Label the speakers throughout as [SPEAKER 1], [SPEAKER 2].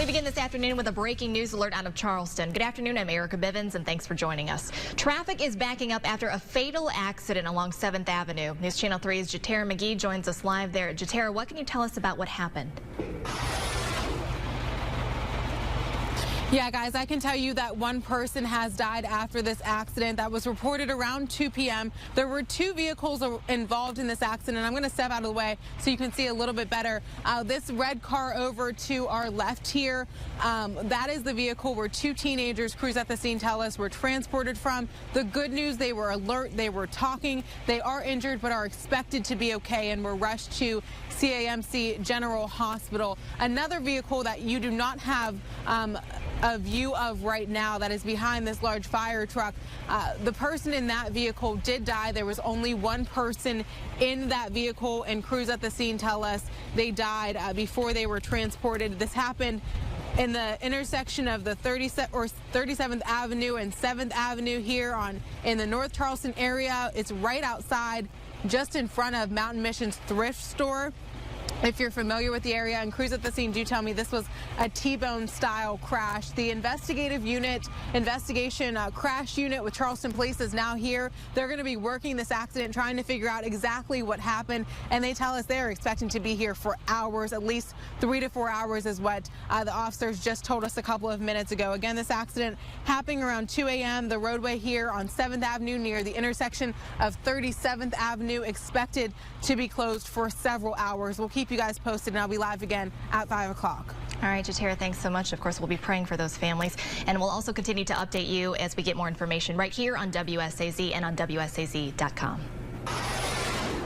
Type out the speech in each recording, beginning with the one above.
[SPEAKER 1] We begin this afternoon with a breaking news alert out of Charleston. Good afternoon, I'm Erica Bivens, and thanks for joining us. Traffic is backing up after a fatal accident along 7th Avenue. News Channel 3's Jatera McGee joins us live there. Jatera, what can you tell us about what happened?
[SPEAKER 2] Yeah, guys, I can tell you that one person has died after this accident. That was reported around 2 p.m. There were 2 vehicles involved in this accident. I'm going to step out of the way so you can see a little bit better. This red car over to our left here, that is the vehicle where 2 teenagers, crews at the scene tell us, were transported from. The good news, they were alert, they were talking. They are injured but are expected to be okay and were rushed to CAMC General Hospital. Another vehicle that you do not have a view of right now that is behind this large fire truck. The person in that vehicle did die. There was only one person in that vehicle, and crews at the scene tell us they died before they were transported. This happened in the intersection of the 37th Avenue and 7th Avenue here in the North Charleston area. It's right outside, just in front of Mountain Mission's thrift store. If you're familiar with the area, and crews at the scene do tell me this was a T-bone style crash. The investigation crash unit with Charleston Police is now here. They're going to be working this accident, trying to figure out exactly what happened. And they tell us they're expecting to be here for hours, at least 3 to 4 hours is what the officers just told us a couple of minutes ago. Again, this accident happening around 2 a.m. The roadway here on 7th Avenue near the intersection of 37th Avenue expected to be closed for several hours. We'll keep you guys posted, and I'll be live again at 5 o'clock.
[SPEAKER 1] All right, Jatera, thanks so much. Of course, we'll be praying for those families, and we'll also continue to update you as we get more information right here on WSAZ and on WSAZ.com.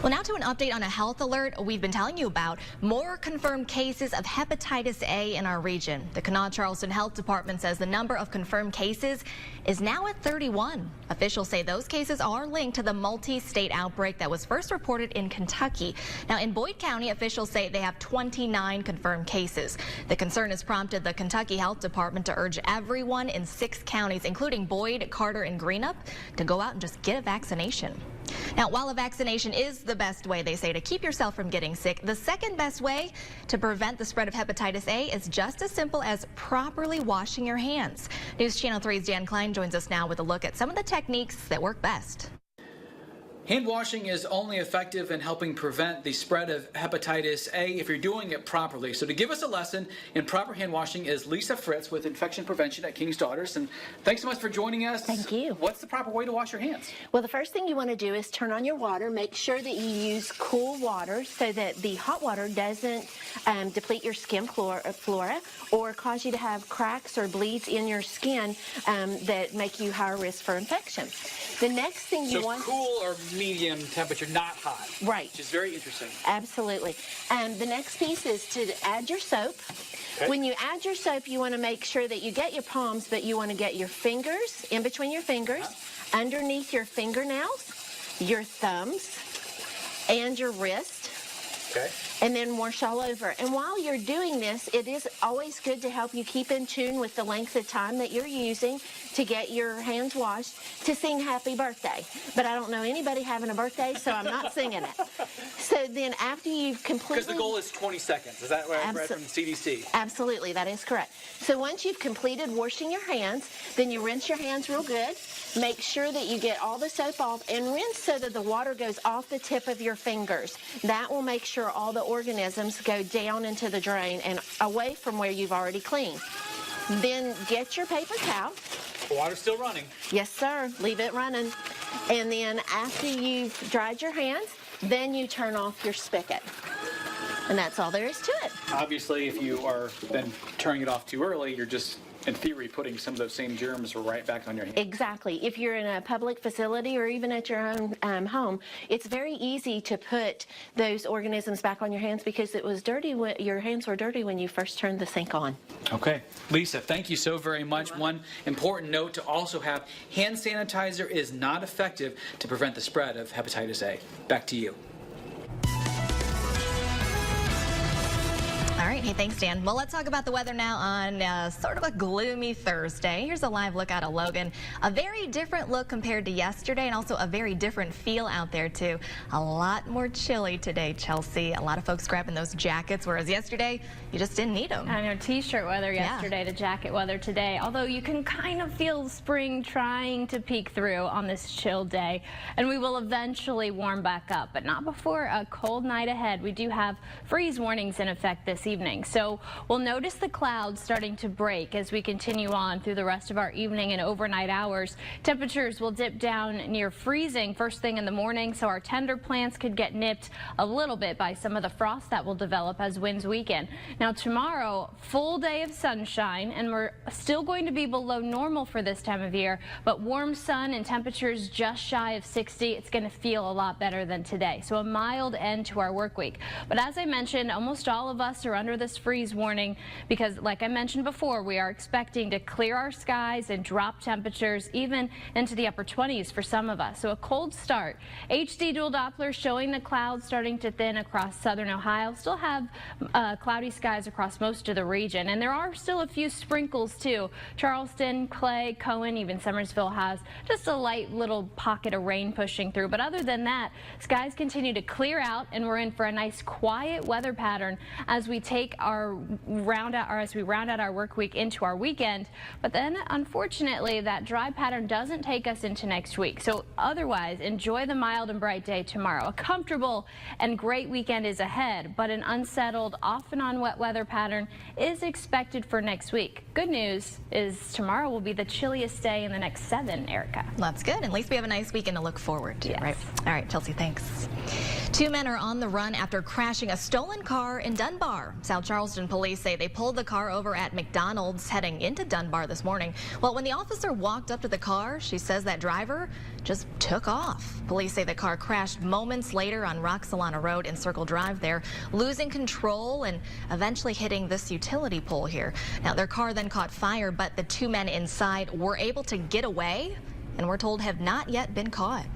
[SPEAKER 1] Well, now to an update on a health alert we've been telling you about. More confirmed cases of hepatitis A in our region. The Kanawha Charleston Health Department says the number of confirmed cases is now at 31. Officials say those cases are linked to the multi-state outbreak that was first reported in Kentucky. Now, in Boyd County, officials say they have 29 confirmed cases. The concern has prompted the Kentucky Health Department to urge everyone in 6 counties, including Boyd, Carter, and Greenup, to go out and just get a vaccination. Now, while a vaccination is the best way, they say, to keep yourself from getting sick, the second best way to prevent the spread of hepatitis A is just as simple as properly washing your hands. News Channel 3's Dan Klein joins us now with a look at some of the techniques that work best.
[SPEAKER 3] Hand washing is only effective in helping prevent the spread of hepatitis A if you're doing it properly. So to give us a lesson in proper hand washing is Lisa Fritz with Infection Prevention at King's Daughters. And thanks so much for joining us.
[SPEAKER 4] Thank you.
[SPEAKER 3] What's the proper way to wash your hands?
[SPEAKER 4] Well, the first thing you want to do is turn on your water. Make sure that you use cool water so that the hot water doesn't deplete your skin flora or cause you to have cracks or bleeds in your skin that make you higher risk for infection. The next thing you want...
[SPEAKER 3] cool or medium temperature, not hot.
[SPEAKER 4] Right.
[SPEAKER 3] Which is very interesting.
[SPEAKER 4] Absolutely. The next piece is to add your soap. Okay. When you add your soap, you want to make sure that you get your palms, but you want to get your fingers, in between your fingers, underneath your fingernails, your thumbs, and your wrist. Okay. And then wash all over. And while you're doing this, it is always good to help you keep in tune with the length of time that you're using to get your hands washed, to sing happy birthday. But I don't know anybody having a birthday, so I'm not singing it. So then after you've completely...
[SPEAKER 3] Because the goal is 20 seconds. Is that right from the CDC?
[SPEAKER 4] Absolutely, that is correct. So once you've completed washing your hands, then you rinse your hands real good. Make sure that you get all the soap off and rinse so that the water goes off the tip of your fingers. That will make sure all the organisms go down into the drain and away from where you've already cleaned. Then get your paper towel.
[SPEAKER 3] The water's still running.
[SPEAKER 4] Yes, sir. Leave it running. And then after you've dried your hands, then you turn off your spigot. And that's all there is to it.
[SPEAKER 3] Obviously, if you are then turning it off too early, you're just, in theory, putting some of those same germs right back on your hands.
[SPEAKER 4] Exactly. If you're in a public facility or even at your own home, it's very easy to put those organisms back on your hands because it was dirty. Your hands were dirty when you first turned the sink on.
[SPEAKER 3] Okay. Lisa, thank you so very much. One important note to also have, hand sanitizer is not effective to prevent the spread of hepatitis A. Back to you.
[SPEAKER 1] All right. right. Hey, thanks, Dan. Well, let's talk about the weather now on sort of a gloomy Thursday. Here's a live look out of Logan. A very different look compared to yesterday, and also a very different feel out there, too. A lot more chilly today, Chelsea. A lot of folks grabbing those jackets, whereas yesterday, you just didn't need them.
[SPEAKER 5] I know, t-shirt weather yesterday to jacket weather today. Although you can kind of feel spring trying to peek through on this chill day. And we will eventually warm back up, but not before a cold night ahead. We do have freeze warnings in effect this evening. So we'll notice the clouds starting to break as we continue on through the rest of our evening and overnight hours. Temperatures will dip down near freezing first thing in the morning, so our tender plants could get nipped a little bit by some of the frost that will develop as winds weaken. Now tomorrow, full day of sunshine, and we're still going to be below normal for this time of year, but warm sun and temperatures just shy of 60. It's going to feel a lot better than today. So a mild end to our work week. But as I mentioned, almost all of us are under this freeze warning because, like I mentioned before, we are expecting to clear our skies and drop temperatures even into the upper 20s for some of us. So a cold start. HD dual Doppler showing the clouds starting to thin across southern Ohio. Still have cloudy skies across most of the region, and there are still a few sprinkles too. Charleston, Clay, Cohen, even Summersville has just a light little pocket of rain pushing through. But other than that, skies continue to clear out, and we're in for a nice quiet weather pattern as we take our round out our work week into our weekend. But then unfortunately that dry pattern doesn't take us into next week. So otherwise, enjoy the mild and bright day tomorrow. A comfortable and great weekend is ahead, but an unsettled off and on wet weather pattern is expected for next week. Good news is tomorrow will be the chilliest day in the next 7, Erica.
[SPEAKER 1] That's good. At least we have a nice weekend to look forward to, right? All right, Chelsea, thanks. 2 men are on the run after crashing a stolen car in Dunbar. South Charleston police say they pulled the car over at McDonald's heading into Dunbar this morning. Well, when the officer walked up to the car, she says that driver just took off. Police say the car crashed moments later on Roxalana Road in Circle Drive there, losing control and eventually hitting this utility pole here. Now, their car then caught fire, but the 2 men inside were able to get away and we're told have not yet been caught.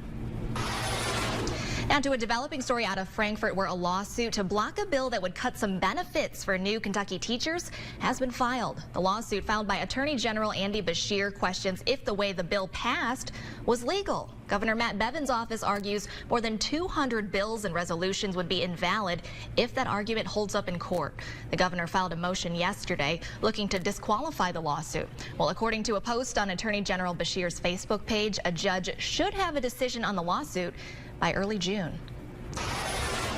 [SPEAKER 1] Now to a developing story out of Frankfort, where a lawsuit to block a bill that would cut some benefits for new Kentucky teachers has been filed. The lawsuit, filed by Attorney General Andy Beshear, questions if the way the bill passed was legal. Governor Matt Bevin's office argues more than 200 bills and resolutions would be invalid if that argument holds up in court. The governor filed a motion yesterday looking to disqualify the lawsuit. Well, according to a post on Attorney General Beshear's Facebook page, a judge should have a decision on the lawsuit by early June.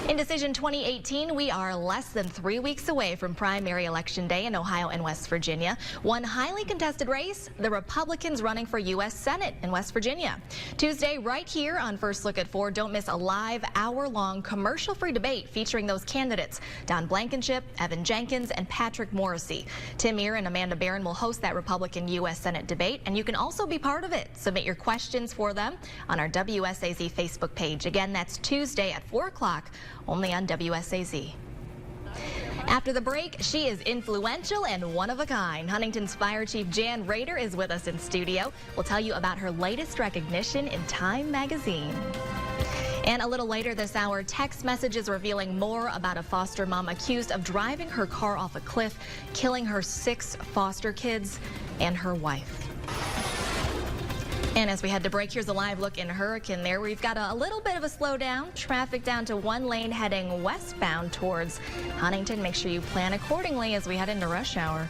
[SPEAKER 1] In Decision 2018, we are less than 3 weeks away from primary election day in Ohio and West Virginia. One highly contested race, the Republicans running for U.S. Senate in West Virginia. Tuesday, right here on First Look at 4, don't miss a live hour-long commercial-free debate featuring those candidates, Don Blankenship, Evan Jenkins, and Patrick Morrissey. Tim Muir and Amanda Barron will host that Republican U.S. Senate debate, and you can also be part of it. Submit your questions for them on our WSAZ Facebook page. Again, that's Tuesday at 4 o'clock. Only on WSAZ. After the break, she is influential and one of a kind. Huntington's Fire Chief Jan Rader is with us in studio. We'll tell you about her latest recognition in Time magazine. And a little later this hour, text messages revealing more about a foster mom accused of driving her car off a cliff, killing her 6 foster kids and her wife. And as we head to break, here's a live look in Hurricane there. We've got a little bit of a slowdown. Traffic down to 1 lane heading westbound towards Huntington. Make sure you plan accordingly as we head into rush hour.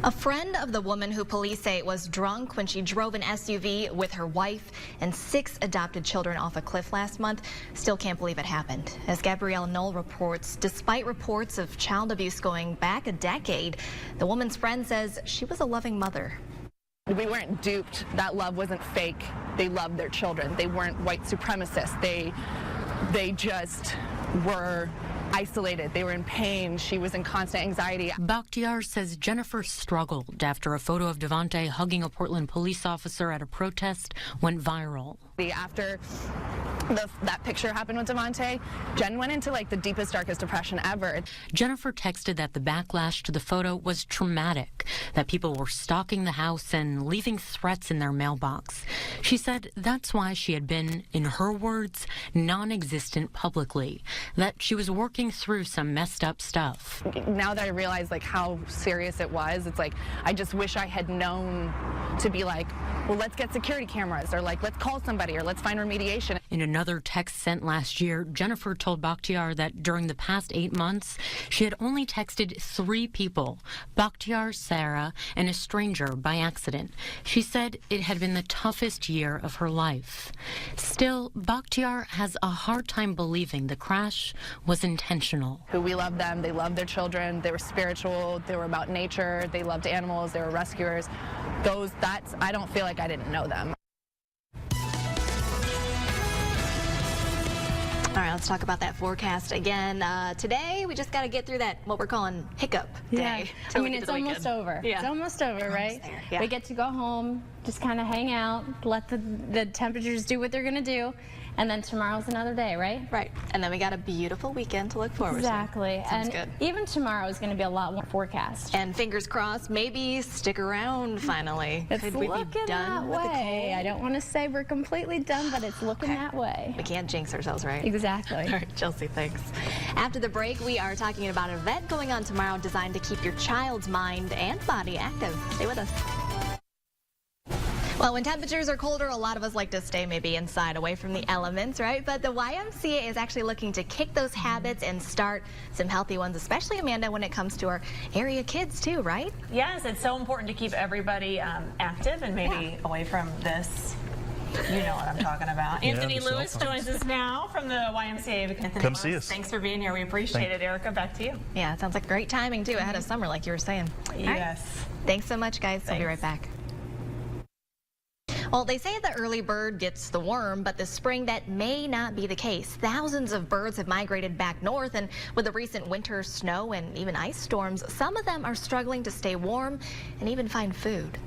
[SPEAKER 1] A friend of the woman who police say was drunk when she drove an SUV with her wife and 6 adopted children off a cliff last month still can't believe it happened. As Gabrielle Knoll reports, despite reports of child abuse going back a decade, the woman's friend says she was a loving mother.
[SPEAKER 6] We weren't duped. That love wasn't fake. They loved their children. They weren't white supremacists. They just were isolated. They were in pain. She was in constant anxiety.
[SPEAKER 7] Bakhtiar says Jennifer struggled after a photo of Devontae hugging a Portland police officer at a protest went viral.
[SPEAKER 6] After that picture happened with Devontae, Jen went into like the deepest, darkest depression ever.
[SPEAKER 7] Jennifer texted that the backlash to the photo was traumatic, that people were stalking the house and leaving threats in their mailbox. She said that's why she had been, in her words, non-existent publicly, that she was working through some messed up stuff.
[SPEAKER 6] Now that I realize like how serious it was, it's like I just wish I had known to be like, well, let's get security cameras, or like let's call somebody, or let's find remediation.
[SPEAKER 7] In another text sent last year, Jennifer told Bakhtiar that during the past 8 months, she had only texted 3 people, Bakhtiar, Sarah, and a stranger by accident. She said it had been the toughest year of her life. Still, Bakhtiar has a hard time believing the crash was intentional.
[SPEAKER 6] We loved them, they loved their children, they were spiritual, they were about nature, they loved animals, they were rescuers. I don't feel like I didn't know them.
[SPEAKER 1] All right, let's talk about that forecast again. Today, we just got to get through that, what we're calling hiccup day.
[SPEAKER 5] I mean, it's almost over.
[SPEAKER 1] Yeah.
[SPEAKER 5] It's almost over, right?
[SPEAKER 1] There. Yeah.
[SPEAKER 5] We get to go home, just kind of hang out, let the temperatures do what they're going to do, and then tomorrow's another day, right?
[SPEAKER 1] Right. And then we got a beautiful weekend to look forward
[SPEAKER 5] Exactly.
[SPEAKER 1] to. Sounds
[SPEAKER 5] and
[SPEAKER 1] good.
[SPEAKER 5] even tomorrow is going to be a lot more forecast.
[SPEAKER 1] And fingers crossed, maybe stick around finally.
[SPEAKER 5] It's
[SPEAKER 1] Could we
[SPEAKER 5] looking
[SPEAKER 1] be done
[SPEAKER 5] that
[SPEAKER 1] with the
[SPEAKER 5] way.
[SPEAKER 1] cold?
[SPEAKER 5] I don't want to say we're completely done, but it's looking that way.
[SPEAKER 1] We can't jinx ourselves, right?
[SPEAKER 5] Exactly.
[SPEAKER 1] All right, Chelsea, thanks. After the break, we are talking about an event going on tomorrow designed to keep your child's mind and body active. Stay with us. Well, when temperatures are colder, a lot of us like to stay maybe inside, away from the elements, right? But the YMCA is actually looking to kick those habits and start some healthy ones, especially, Amanda, when it comes to our area kids too, right?
[SPEAKER 8] Yes, it's so important to keep everybody active and maybe away from this. You know what I'm talking about. Anthony Lewis joins us now from the YMCA. Anthony
[SPEAKER 9] Come
[SPEAKER 8] Lewis,
[SPEAKER 9] see us.
[SPEAKER 8] Thanks for being here. We appreciate it. Erica, back to you.
[SPEAKER 1] Yeah, it sounds like great timing too, ahead of summer, like you were saying.
[SPEAKER 8] Yes.
[SPEAKER 1] Right. Thanks so much, guys. We'll be right back. Well, they say the early bird gets the worm, but this spring that may not be the case. Thousands of birds have migrated back north, and with the recent winter snow and even ice storms, some of them are struggling to stay warm and even find food.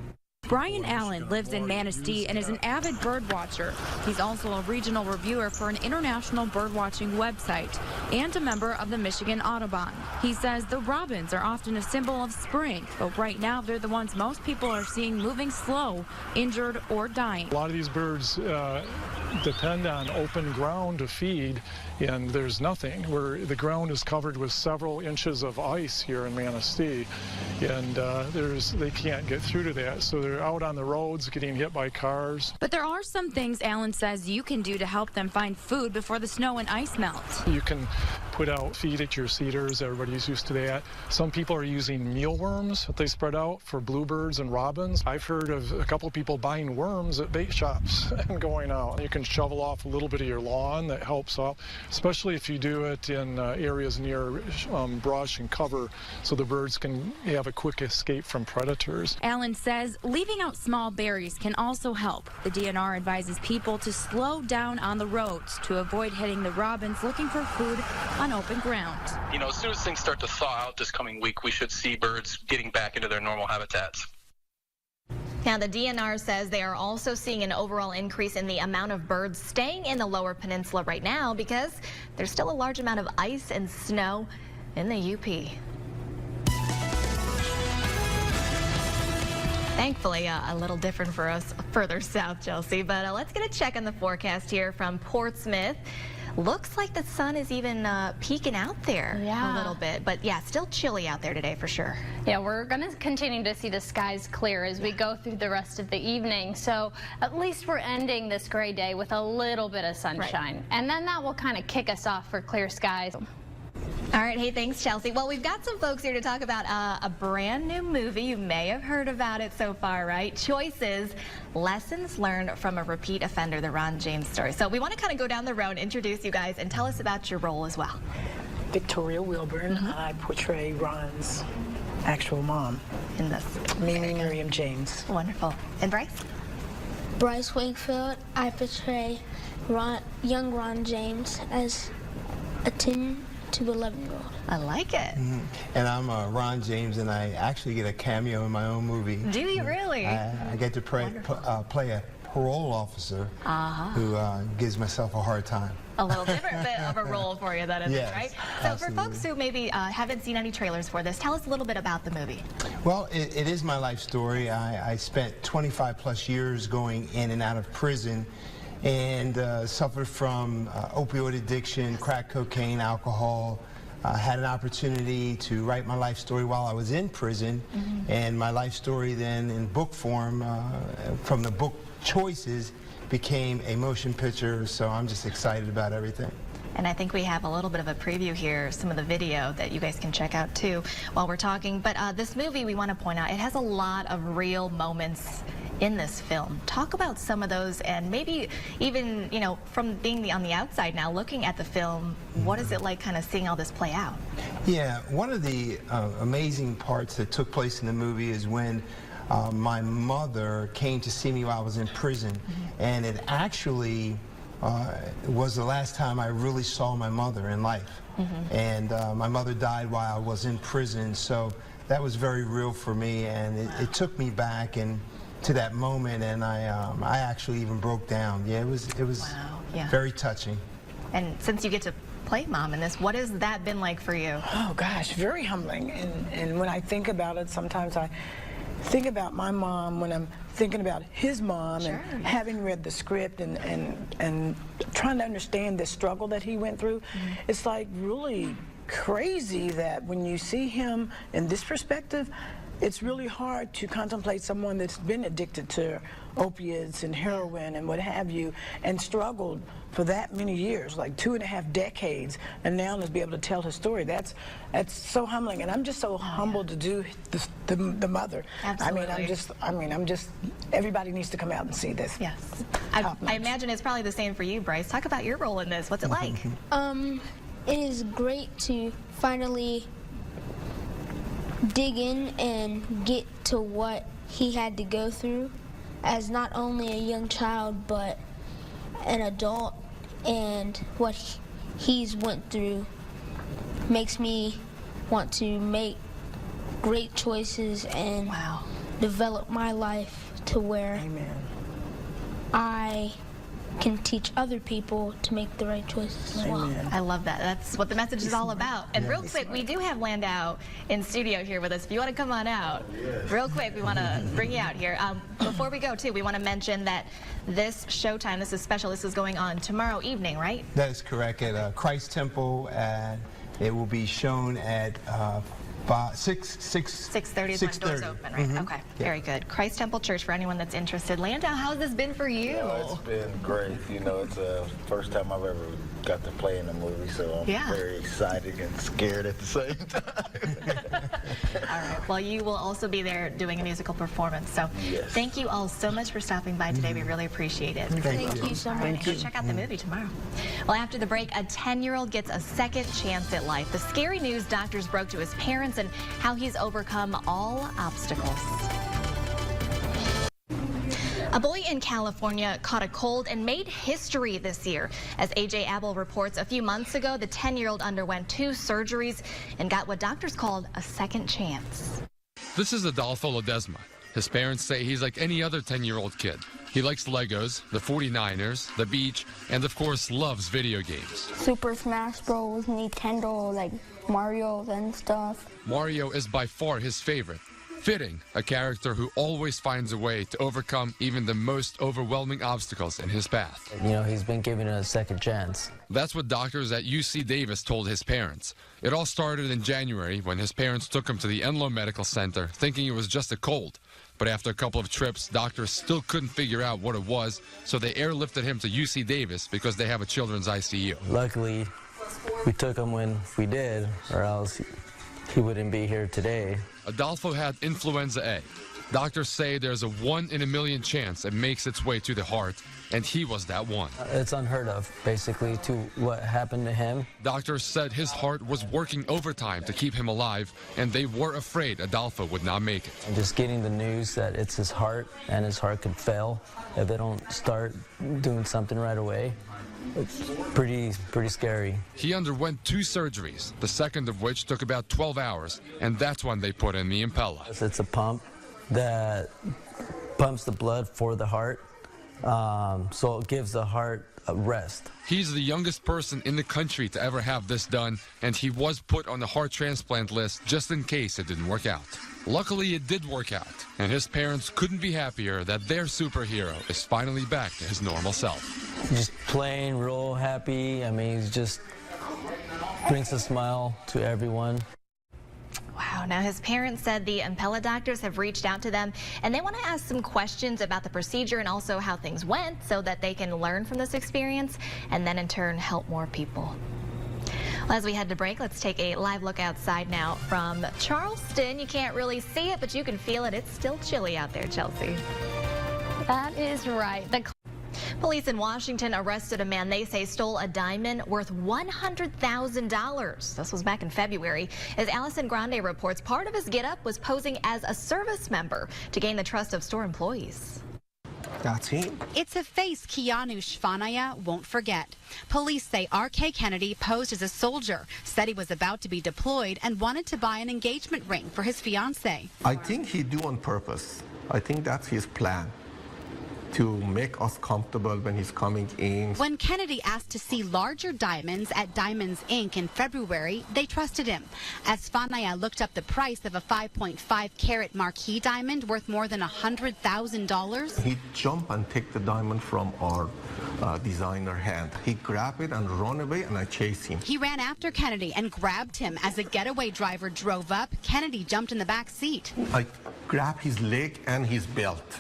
[SPEAKER 10] Brian Allen lives in Manistee and is an avid bird watcher. He's also a regional reviewer for an international bird watching website and a member of the Michigan Audubon. He says the robins are often a symbol of spring, but right now they're the ones most people are seeing moving slow, injured, or dying.
[SPEAKER 11] A lot of these birds depend on open ground to feed, and there's nothing. The ground is covered with several inches of ice here in Manistee, and they can't get through to that, so they're out on the roads getting hit by cars.
[SPEAKER 10] But there are some things Allen says you can do to help them find food before the snow and ice melt.
[SPEAKER 11] You can put out feed at your cedars. Everybody's used to that. Some people are using mealworms that they spread out for bluebirds and robins. I've heard of a couple people buying worms at bait shops and going out. You can shovel off a little bit of your lawn. That helps out, especially if you do it in areas near brush and cover, so the birds can have a quick escape from predators.
[SPEAKER 10] Allen says leaving out small berries can also help. The DNR advises people to slow down on the roads to avoid hitting the robins looking for food on open ground.
[SPEAKER 12] You know, as soon as things start to thaw out this coming week, we should see birds getting back into their normal habitats.
[SPEAKER 1] Now, the DNR says they are also seeing an overall increase in the amount of birds staying in the lower peninsula right now because there's still a large amount of ice and snow in the UP. Thankfully, a little different for us further south, Chelsea, but let's get a check on the forecast here from Portsmouth. Looks like the sun is even peeking out there a little bit, but yeah, still chilly out there today for sure.
[SPEAKER 5] Yeah, we're going to continue to see the skies clear as we go through the rest of the evening. So at least we're ending this gray day with a little bit of sunshine. Right. And then that will kind of kick us off for clear skies.
[SPEAKER 1] All right, hey, thanks, Chelsea. Well, we've got some folks here to talk about a brand new movie. You may have heard about it so far, right? Choices, lessons learned from a repeat offender, the Ron James story. So we want to kind of go down the road, introduce you guys, and tell us about your role as well.
[SPEAKER 13] Victoria Wilburn. I portray Ron's actual mom
[SPEAKER 1] in this.
[SPEAKER 13] Mimi Miriam James.
[SPEAKER 1] Wonderful. And Bryce?
[SPEAKER 14] Bryce Wakefield. I portray young Ron James as a 10 to 11-year-old.
[SPEAKER 1] I like it.
[SPEAKER 15] And I'm Ron James, and I actually get a cameo in my own movie.
[SPEAKER 1] Do you really?
[SPEAKER 15] I get to play parole officer who gives myself a hard time.
[SPEAKER 1] A little different bit of a role for you, that is,
[SPEAKER 15] Yes,
[SPEAKER 1] right? So
[SPEAKER 15] absolutely.
[SPEAKER 1] for folks who maybe haven't seen any trailers for this, tell us a little bit about the movie.
[SPEAKER 15] Well, it is my life story. I spent 25 plus years going in and out of prison and suffered from opioid addiction, crack cocaine, alcohol. Had an opportunity to write my life story while I was in prison, and my life story then in book form from the book choices became a motion picture, so I'm just excited about everything.
[SPEAKER 1] And I think we have a little bit of a preview here, some of the video that you guys can check out too while we're talking. But this movie, we want to point out, it has a lot of real moments in this film. Talk about some of those, and maybe even, you know, from being on the outside now, looking at the film, what is it like kind of seeing all this play out?
[SPEAKER 15] Yeah, one of the amazing parts that took place in the movie is when my mother came to see me while I was in prison, and it actually was the last time I really saw my mother in life. And my mother died while I was in prison, so that was very real for me, and it took me back and to that moment, and I actually even broke down. Yeah, it was
[SPEAKER 1] Wow, yeah.
[SPEAKER 15] very touching.
[SPEAKER 1] And since you get to play mom in this, what has that been like for you?
[SPEAKER 13] Oh gosh, very humbling. And when I think about it, sometimes I think about my mom when I'm thinking about his mom, and having read the script and trying to understand the struggle that he went through. It's like really crazy that when you see him in this perspective, it's really hard to contemplate someone that's been addicted to opiates and heroin and what have you, and struggled for that many years, like 2.5 decades, and now to be able to tell his story. That's so humbling, and I'm just so humbled to do the mother.
[SPEAKER 1] Absolutely.
[SPEAKER 13] I'm just, everybody needs to come out and see this.
[SPEAKER 1] Yes. I imagine it's probably the same for you, Bryce. Talk about your role in this. What's it like?
[SPEAKER 14] It is great to finally dig in and get to what he had to go through as not only a young child but an adult, and what he's went through makes me want to make great choices and develop my life to where I can teach other people to make the right choices as well.
[SPEAKER 1] I love that. That's what the message is all about. And real quick, we do have Landau in studio here with us. If you want to come on out, real quick, we want to bring you out here. Before we go, too, we want to mention that this showtime, this is special. This is going on tomorrow evening, right?
[SPEAKER 15] That is correct, at Christ Temple, and it will be shown at
[SPEAKER 1] 6:30 is when doors open, right? Okay, very good. Christ Temple Church, for anyone that's interested. Landau, how's this been for you?
[SPEAKER 9] It's been great. You know, it's the first time I've ever got to play in a movie, so I'm very excited and scared at the same time.
[SPEAKER 1] All right. Well, you will also be there doing a musical performance. So thank you all so much for stopping by today. We really appreciate it.
[SPEAKER 14] Thank you so much.
[SPEAKER 1] Right, go check out the movie tomorrow. Well, after the break, a 10-year-old gets a second chance at life. The scary news doctors broke to his parents and how he's overcome all obstacles. A boy in California caught a cold and made history this year. As AJ Abel reports, a few months ago, the 10-year-old underwent 2 surgeries and got what doctors called a second chance.
[SPEAKER 16] This is Adolfo Ledesma. His parents say he's like any other 10-year-old kid. He likes Legos, the 49ers, the beach, and of course loves video games.
[SPEAKER 14] Super Smash Bros, Nintendo, like Mario and stuff.
[SPEAKER 16] Mario is by far his favorite. Fitting, a character who always finds a way to overcome even the most overwhelming obstacles in his path.
[SPEAKER 17] You know, he's been given a second chance.
[SPEAKER 16] That's what doctors at UC Davis told his parents. It all started in January when his parents took him to the Enloe Medical Center thinking it was just a cold. But after a couple of trips, doctors still couldn't figure out what it was, so they airlifted him to UC Davis because they have a children's ICU.
[SPEAKER 17] Luckily, we took him when we did, or else he wouldn't be here today.
[SPEAKER 16] Adolfo had influenza A. Doctors say there's a 1 in a million chance it makes its way to the heart, and he was that one.
[SPEAKER 17] It's unheard of, basically, to what happened to him.
[SPEAKER 16] Doctors said his heart was working overtime to keep him alive, and they were afraid Adolfo would not make it.
[SPEAKER 17] And just getting the news that it's his heart, and his heart could fail if they don't start doing something right away. It's pretty scary.
[SPEAKER 16] He underwent 2 surgeries, the second of which took about 12 hours, and that's when they put in the Impella.
[SPEAKER 17] It's a pump that pumps the blood for the heart, so it gives the heart a rest.
[SPEAKER 16] He's the youngest person in the country to ever have this done, and he was put on the heart transplant list just in case it didn't work out. Luckily, it did work out, and his parents couldn't be happier that their superhero is finally back to his normal self.
[SPEAKER 17] Just plain, real happy. I mean, he just brings a smile to everyone.
[SPEAKER 1] Wow. Now, his parents said the Impella doctors have reached out to them, and they want to ask some questions about the procedure and also how things went so that they can learn from this experience and then in turn help more people. Well, as we head to break, let's take a live look outside now from Charleston. You can't really see it, but you can feel it. It's still chilly out there, Chelsea.
[SPEAKER 5] That is right.
[SPEAKER 1] Police in Washington arrested a man they say stole a diamond worth $100,000. This was back in February. As Allison Grande reports, part of his getup was posing as a service member to gain the trust of store employees.
[SPEAKER 18] That's him. It's a face Keanu Shvanaya won't forget. Police say R.K. Kennedy posed as a soldier, said he was about to be deployed and wanted to buy an engagement ring for his fiancée.
[SPEAKER 19] I think he do on purpose. I think that's his plan, to make us comfortable when he's coming in.
[SPEAKER 18] When Kennedy asked to see larger diamonds at Diamonds Inc. in February, they trusted him. As Shvanaya looked up the price of a 5.5 carat marquee diamond worth more than $100,000.
[SPEAKER 19] He jumped and take the diamond from our designer hand. He grabbed it and run away, and I chased him.
[SPEAKER 18] He ran after Kennedy and grabbed him. As a getaway driver drove up, Kennedy jumped in the back seat.
[SPEAKER 19] I grabbed his leg and his belt.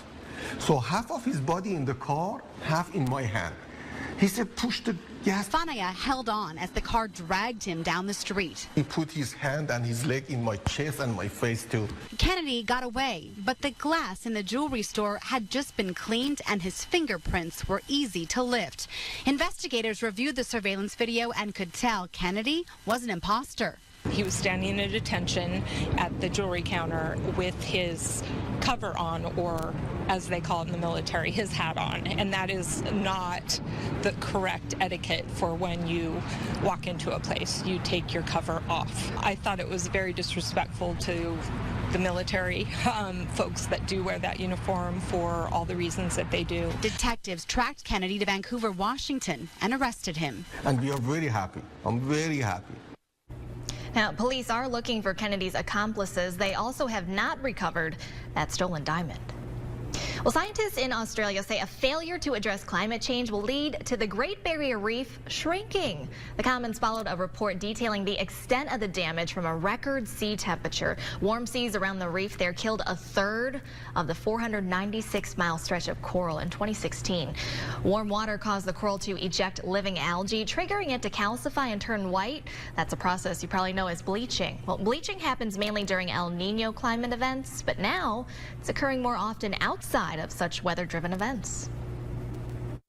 [SPEAKER 19] So half of his body in the car, half in my hand. He said, push the gas.
[SPEAKER 18] Shvanaya held on as the car dragged him down the street.
[SPEAKER 19] He put his hand and his leg in my chest and my face too.
[SPEAKER 18] Kennedy got away, but the glass in the jewelry store had just been cleaned and his fingerprints were easy to lift. Investigators reviewed the surveillance video and could tell Kennedy was an imposter.
[SPEAKER 20] He was standing at attention at the jewelry counter with his cover on, or as they call it in the military, his hat on. And that is not the correct etiquette for when you walk into a place. You take your cover off. I thought it was very disrespectful to the military folks that do wear that uniform for all the reasons that they do.
[SPEAKER 18] Detectives tracked Kennedy to Vancouver, Washington, and arrested him.
[SPEAKER 19] And we are very happy. I'm very happy.
[SPEAKER 1] Now, police are looking for Kennedy's accomplices. They also have not recovered that stolen diamond. Well, scientists in Australia say a failure to address climate change will lead to the Great Barrier Reef shrinking. The Commons followed a report detailing the extent of the damage from a record sea temperature. Warm seas around the reef there killed a third of the 496-mile stretch of coral in 2016. Warm water caused the coral to eject living algae, triggering it to calcify and turn white. That's a process you probably know as bleaching. Well, bleaching happens mainly during El Nino climate events, but now it's occurring more often outside of such weather-driven events.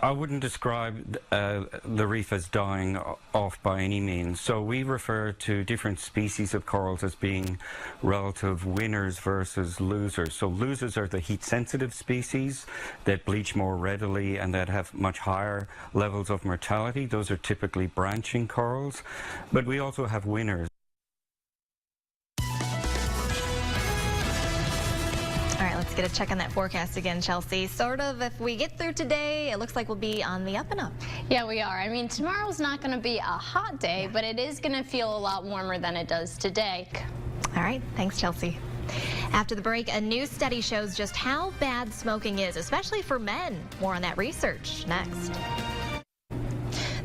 [SPEAKER 21] I wouldn't describe the reef as dying off by any means. So we refer to different species of corals as being relative winners versus losers. So losers are the heat-sensitive species that bleach more readily and that have much higher levels of mortality. Those are typically branching corals. But we also have winners.
[SPEAKER 1] All right, let's get a check on that forecast again, Chelsea. Sort of, if we get through today, it looks like we'll be on the up and up.
[SPEAKER 5] Yeah, we are. I mean, tomorrow's not going to be a hot day, but it is going to feel a lot warmer than it does today.
[SPEAKER 1] All right, thanks, Chelsea. After the break, a new study shows just how bad smoking is, especially for men. More on that research next.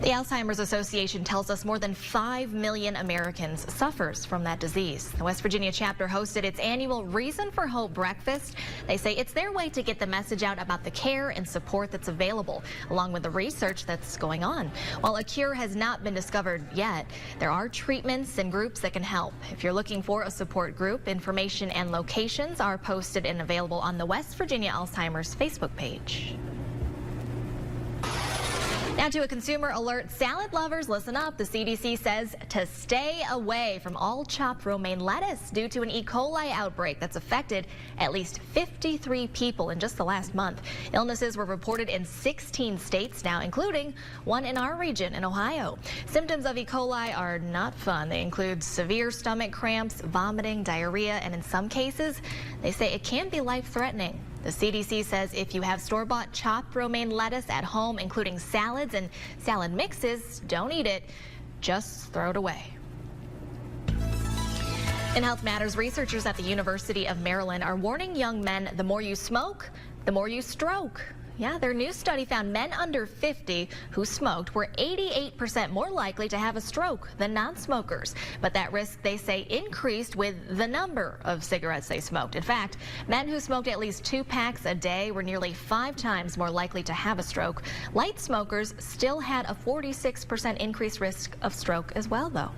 [SPEAKER 1] The Alzheimer's Association tells us more than 5 million Americans suffers from that disease. The West Virginia chapter hosted its annual Reason for Hope breakfast. They say it's their way to get the message out about the care and support that's available, along with the research that's going on. While a cure has not been discovered yet, there are treatments and groups that can help. If you're looking for a support group, information and locations are posted and available on the West Virginia Alzheimer's Facebook page. Now to a consumer alert. Salad lovers, listen up. The CDC says to stay away from all chopped romaine lettuce due to an E. coli outbreak that's affected at least 53 people in just the last month. Illnesses were reported in 16 states now, including one in our region in Ohio. Symptoms of E. coli are not fun. They include severe stomach cramps, vomiting, diarrhea, and in some cases, they say it can be life-threatening. The CDC says if you have store-bought chopped romaine lettuce at home, including salads and salad mixes, don't eat it, just throw it away. In Health Matters, researchers at the University of Maryland are warning young men the more you smoke, the more you stroke. Yeah, their new study found men under 50 who smoked were 88% more likely to have a stroke than non-smokers. But that risk, they say, increased with the number of cigarettes they smoked. In fact, men who smoked at least 2 packs a day were nearly 5 times more likely to have a stroke. Light smokers still had a 46% increased risk of stroke as well, though.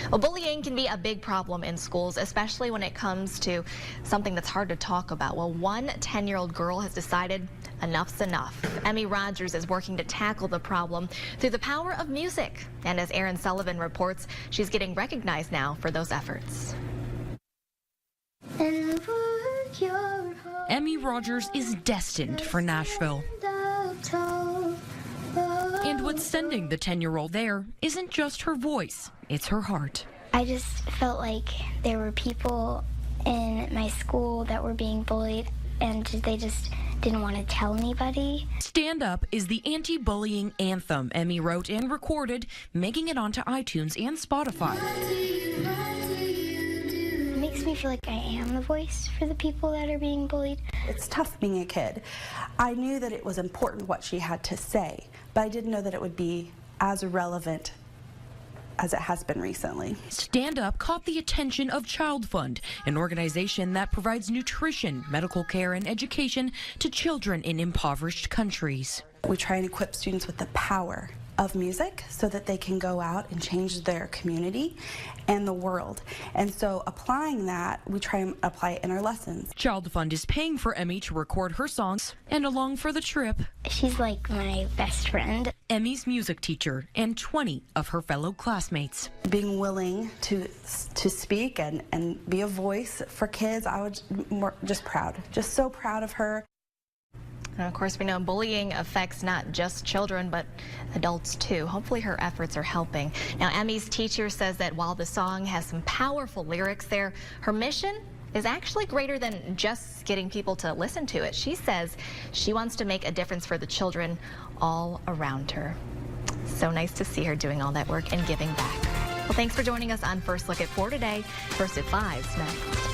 [SPEAKER 1] Well, bullying can be a big problem in schools, especially when it comes to something that's hard to talk about. Well, one 10-year-old girl has decided enough's enough. Emmy Rogers is working to tackle the problem through the power of music. And as Aaron Sullivan reports, she's getting recognized now for those efforts.
[SPEAKER 2] Emmy Rogers is destined for Nashville. And what's sending the 10-year-old there isn't just her voice, it's her heart.
[SPEAKER 14] I just felt like there were people in my school that were being bullied and they just didn't want to tell anybody.
[SPEAKER 2] Stand Up is the anti-bullying anthem Emmy wrote and recorded, making it onto iTunes and Spotify.
[SPEAKER 14] It makes me feel like I am the voice for the people that are being bullied.
[SPEAKER 22] It's tough being a kid. I knew that it was important what she had to say, but I didn't know that it would be as relevant as it has been recently.
[SPEAKER 2] Stand Up caught the attention of Child Fund, an organization that provides nutrition, medical care, and education to children in impoverished countries.
[SPEAKER 22] We try and equip students with the power of music so that they can go out and change their community and the world. And so applying that, we try and apply it in our lessons.
[SPEAKER 2] Child Fund is paying for Emmy to record her songs, and along for the trip,
[SPEAKER 14] she's like my best friend.
[SPEAKER 2] Emmy's music teacher and 20 of her fellow classmates.
[SPEAKER 22] Being willing to speak and be a voice for kids, I was just proud, just so proud of her.
[SPEAKER 1] And of course, we know bullying affects not just children, but adults too. Hopefully her efforts are helping. Now, Emmy's teacher says that while the song has some powerful lyrics there, her mission is actually greater than just getting people to listen to it. She says she wants to make a difference for the children all around her. So nice to see her doing all that work and giving back. Well, thanks for joining us on First Look at 4 today. First at 5's next.